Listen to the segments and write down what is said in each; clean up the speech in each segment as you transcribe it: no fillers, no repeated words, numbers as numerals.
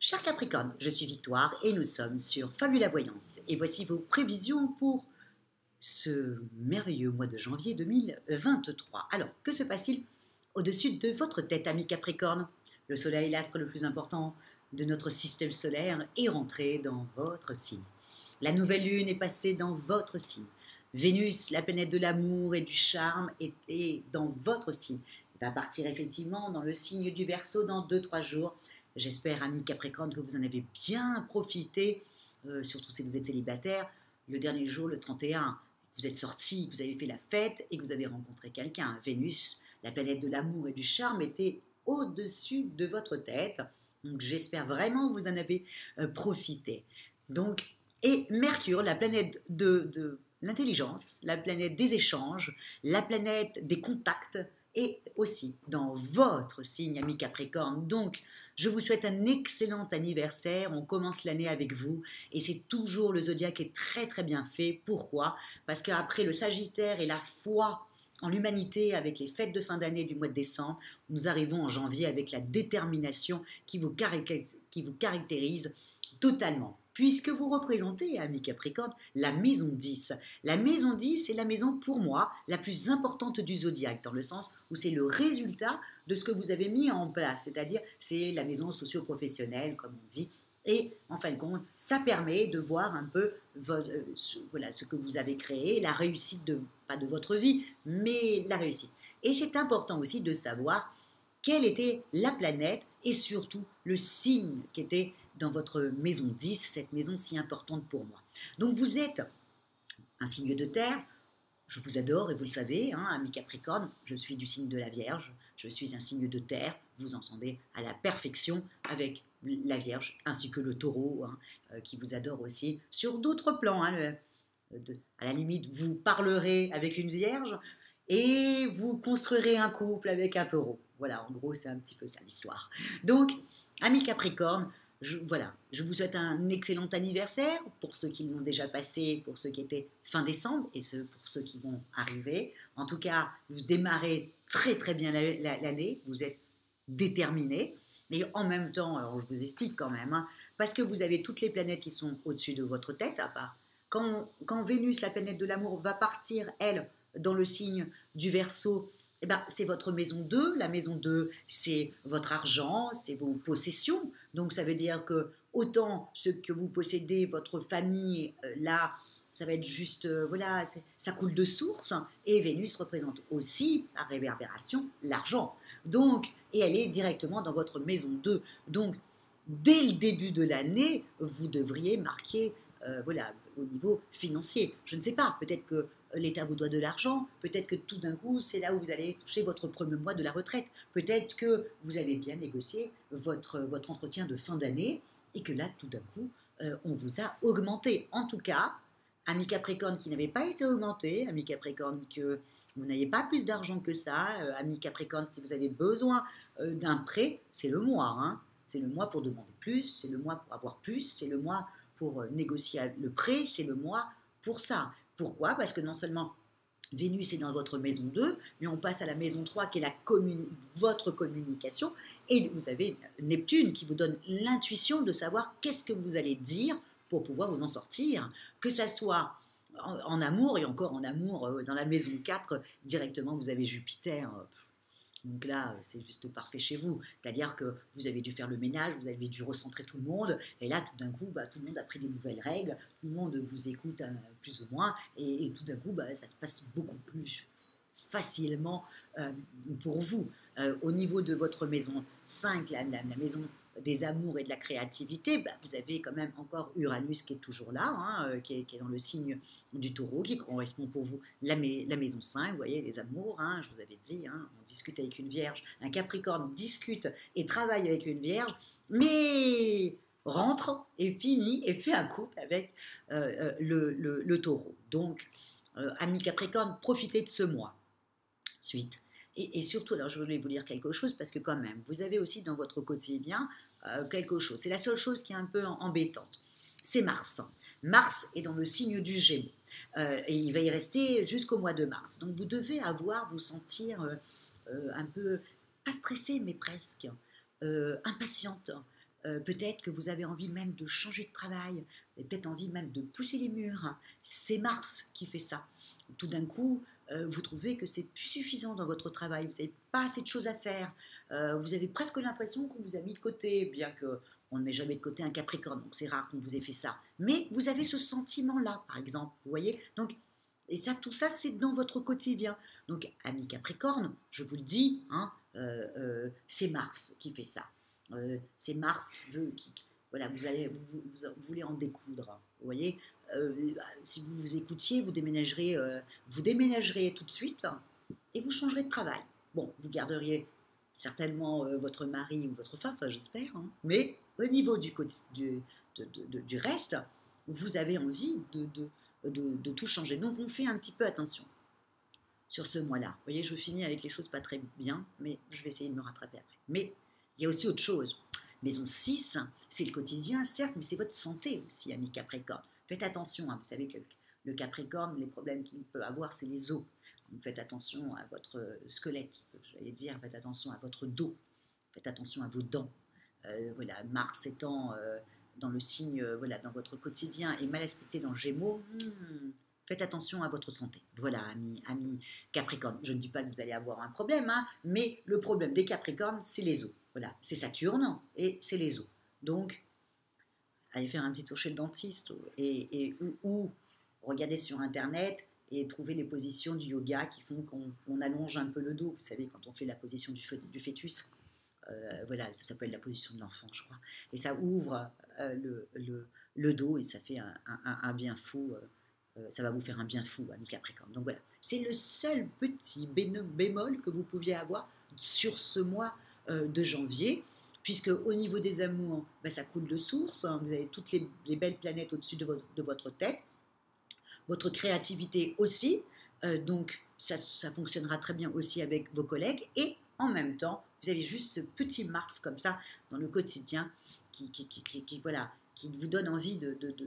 Cher Capricorne, je suis Victoire et nous sommes sur Fabula Voyance. Et voici vos prévisions pour ce merveilleux mois de janvier 2023. Alors, que se passe-t-il au-dessus de votre tête, ami Capricorne? Le Soleil, l'astre le plus important de notre système solaire, est rentré dans votre signe. La nouvelle lune est passée dans votre signe. Vénus, la planète de l'amour et du charme, est dans votre signe. Elle va partir effectivement dans le signe du Verseau dans 2-3 jours. J'espère, amis Capricorne, que vous en avez bien profité, surtout si vous êtes célibataire. Le dernier jour, le 31, vous êtes sorti, vous avez fait la fête et que vous avez rencontré quelqu'un. Vénus, la planète de l'amour et du charme, était au-dessus de votre tête. Donc j'espère vraiment que vous en avez profité. Donc, et Mercure, la planète de l'intelligence, la planète des échanges, la planète des contacts, est aussi dans votre signe, ami Capricorne. Donc, je vous souhaite un excellent anniversaire. On commence l'année avec vous et c'est toujours le zodiaque est très très bien fait. Pourquoi? Parce qu'après le Sagittaire et la foi en l'humanité avec les fêtes de fin d'année du mois de décembre, nous arrivons en janvier avec la détermination qui vous caractérise totalement. Puisque vous représentez, ami Capricorne, la maison 10. La maison 10 est la maison, pour moi, la plus importante du zodiaque, dans le sens où c'est le résultat de ce que vous avez mis en place, c'est-à-dire c'est la maison socio-professionnelle, comme on dit, et en fin de compte, ça permet de voir un peu voilà, ce que vous avez créé, la réussite, pas de votre vie, mais la réussite. Et c'est important aussi de savoir quelle était la planète et surtout le signe qui était dans votre maison 10, cette maison si importante pour moi. Donc vous êtes un signe de terre, je vous adore et vous le savez, hein, ami Capricorne, je suis du signe de la Vierge, je suis un signe de terre, vous entendez à la perfection avec la Vierge ainsi que le Taureau, hein, qui vous adore aussi sur d'autres plans. Hein, à la limite, vous parlerez avec une Vierge et vous construirez un couple avec un Taureau. Voilà, en gros, c'est un petit peu ça l'histoire. Donc, ami Capricorne, voilà, je vous souhaite un excellent anniversaire pour ceux qui l'ont déjà passé, pour ceux qui étaient fin décembre et pour ceux qui vont arriver. En tout cas, vous démarrez très très bien l'année, vous êtes déterminé. Et en même temps, alors je vous explique quand même, hein, parce que vous avez toutes les planètes qui sont au-dessus de votre tête, à part quand Vénus, la planète de l'amour, va partir, elle, dans le signe du Verseau, eh ben, c'est votre maison 2. La maison 2, c'est votre argent, c'est vos possessions. Donc ça veut dire que autant ce que vous possédez, votre famille, là, ça va être juste, voilà, ça coule de source. Et Vénus représente aussi, par réverbération, l'argent. Donc, et elle est directement dans votre maison 2. Donc, dès le début de l'année, vous devriez marquer, voilà, au niveau financier. Je ne sais pas, peut-être que l'État vous doit de l'argent, peut-être que tout d'un coup, c'est là où vous allez toucher votre premier mois de la retraite, peut-être que vous avez bien négocié votre entretien de fin d'année et que là, tout d'un coup, on vous a augmenté. En tout cas, ami Capricorne qui n'avait pas été augmenté, ami Capricorne que vous n'avez pas plus d'argent que ça, ami Capricorne si vous avez besoin d'un prêt, c'est le mois, hein. C'est le mois pour demander plus, c'est le mois pour avoir plus, c'est le mois pour négocier le prêt, c'est le mois pour ça. Pourquoi? Parce que non seulement Vénus est dans votre maison 2, mais on passe à la maison 3 qui est votre communication, et vous avez Neptune qui vous donne l'intuition de savoir qu'est-ce que vous allez dire pour pouvoir vous en sortir, que ça soit en amour, et encore en amour, dans la maison 4, directement vous avez Jupiter. Donc là, c'est juste parfait chez vous. C'est-à-dire que vous avez dû faire le ménage, vous avez dû recentrer tout le monde, et là, tout d'un coup, tout le monde a pris des nouvelles règles, tout le monde vous écoute plus ou moins, et tout d'un coup, ça se passe beaucoup plus facilement pour vous. Au niveau de votre maison 5, la maison des amours et de la créativité, vous avez quand même encore Uranus qui est toujours là, hein, qui est dans le signe du Taureau, qui correspond pour vous la maison 5, vous voyez, les amours, hein, je vous avais dit, hein, on discute avec une Vierge, un Capricorne discute et travaille avec une Vierge, mais rentre et finit et fait un couple avec le Taureau. Donc, ami Capricorne, profitez de ce mois. Suite. Et surtout, alors je voulais vous dire quelque chose parce que quand même, vous avez aussi dans votre quotidien quelque chose. C'est la seule chose qui est un peu embêtante. C'est Mars. Mars est dans le signe du Gémeaux. Et il va y rester jusqu'au mois de mars. Donc vous devez vous sentir un peu, pas stressé, mais presque, impatiente. Peut-être que vous avez envie même de changer de travail, vous avez peut-être envie même de pousser les murs. C'est Mars qui fait ça. Tout d'un coup, vous trouvez que c'est plus suffisant dans votre travail, vous n'avez pas assez de choses à faire, vous avez presque l'impression qu'on vous a mis de côté, bien que on ne met jamais de côté un Capricorne, donc c'est rare qu'on vous ait fait ça. Mais vous avez ce sentiment-là, par exemple, vous voyez. Donc, et ça, tout ça, c'est dans votre quotidien. Donc, ami Capricorne, je vous le dis, hein, c'est Mars qui fait ça. C'est Mars qui veut, voilà, vous voulez en découdre, vous voyez. Si vous vous écoutiez, vous déménagerez tout de suite et vous changerez de travail. Bon, vous garderiez certainement votre mari ou votre femme, enfin j'espère, hein, mais au niveau du reste, vous avez envie de tout changer. Donc on fait un petit peu attention sur ce mois-là. Vous voyez, je finis avec les choses pas très bien, mais je vais essayer de me rattraper après. Mais il y a aussi autre chose. Maison 6, c'est le quotidien, certes, mais c'est votre santé aussi, ami Capricorne. Faites attention, hein, vous savez que le Capricorne, les problèmes qu'il peut avoir, c'est les os. Donc faites attention à votre squelette, j'allais dire, faites attention à votre dos, faites attention à vos dents. Voilà, Mars étant dans le signe, voilà, dans votre quotidien et mal aspecté dans le Gémeaux, faites attention à votre santé. Voilà, ami Capricorne. Je ne dis pas que vous allez avoir un problème, hein, mais le problème des Capricornes, c'est les os. Voilà, c'est Saturne et c'est les os. Donc, allez faire un petit tour chez le dentiste ou regardez sur Internet et trouver les positions du yoga qui font qu'on allonge un peu le dos. Vous savez, quand on fait la position du fœtus, voilà, ça s'appelle la position de l'enfant, je crois. Et ça ouvre le dos et ça fait un bien fou. Ça va vous faire un bien fou, ami Capricorne. Donc voilà, c'est le seul petit bémol que vous pouviez avoir sur ce mois de janvier, puisque au niveau des amours, ben, ça coule de source, hein, vous avez toutes les belles planètes au-dessus de votre tête, votre créativité aussi, donc ça fonctionnera très bien aussi avec vos collègues, et en même temps, vous avez juste ce petit Mars comme ça dans le quotidien voilà, qui vous donne envie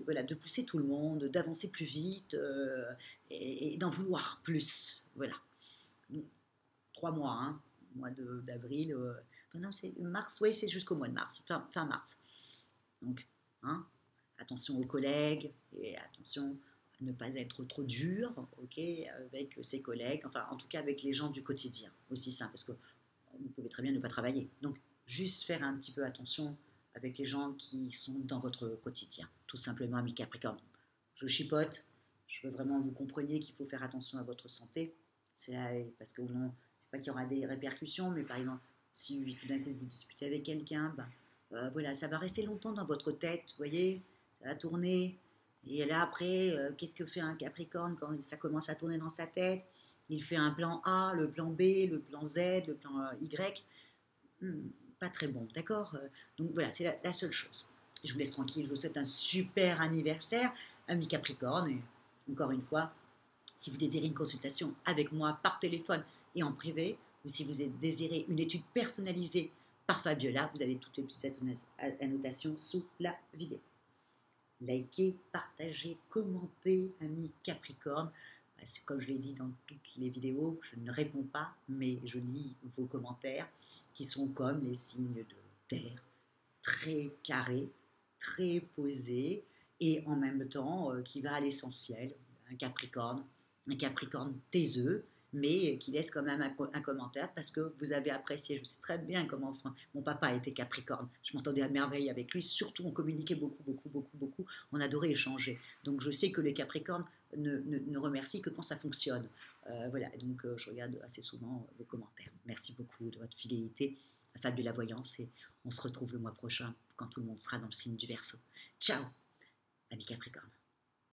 voilà, de pousser tout le monde, d'avancer plus vite et d'en vouloir plus. Voilà. 3 mois, hein, mois d'avril. Non, c'est mars, oui, c'est jusqu'au mois de mars, fin mars. Donc, hein, attention aux collègues et attention à ne pas être trop dur, ok, avec ses collègues, enfin, en tout cas avec les gens du quotidien, aussi simple, parce que vous pouvez très bien ne pas travailler. Donc, juste faire un petit peu attention avec les gens qui sont dans votre quotidien, tout simplement, ami Capricorne. Je chipote, je veux vraiment que vous compreniez qu'il faut faire attention à votre santé, parce que non, c'est pas qu'il y aura des répercussions, mais par exemple, si tout d'un coup vous disputez avec quelqu'un, ben, voilà, ça va rester longtemps dans votre tête, vous voyez, ça va tourner, et là après, qu'est-ce que fait un Capricorne quand ça commence à tourner dans sa tête? Il fait un plan A, le plan B, le plan Z, le plan Y. Pas très bon, d'accord. Donc voilà, c'est la seule chose. Je vous laisse tranquille, je vous souhaite un super anniversaire, ami Capricorne. Et encore une fois, si vous désirez une consultation avec moi par téléphone et en privé, ou si vous désirez une étude personnalisée par Fabiola, vous avez toutes les petites annotations sous la vidéo. Likez, partagez, commentez, ami Capricorne. Comme je l'ai dit dans toutes les vidéos, je ne réponds pas, mais je lis vos commentaires qui sont comme les signes de terre, très carrés, très posés et en même temps qui va à l'essentiel. Un Capricorne taiseux, mais qui laisse quand même un commentaire parce que vous avez apprécié. Je sais très bien comment mon papa était Capricorne. Je m'entendais à merveille avec lui. Surtout, on communiquait beaucoup, beaucoup, beaucoup, beaucoup. On adorait échanger. Donc, je sais que les Capricornes ne remercient que quand ça fonctionne. Voilà, donc je regarde assez souvent vos commentaires. Merci beaucoup de votre fidélité à Fabiola Voyance et on se retrouve le mois prochain quand tout le monde sera dans le signe du Verseau. Ciao, amis Capricorne.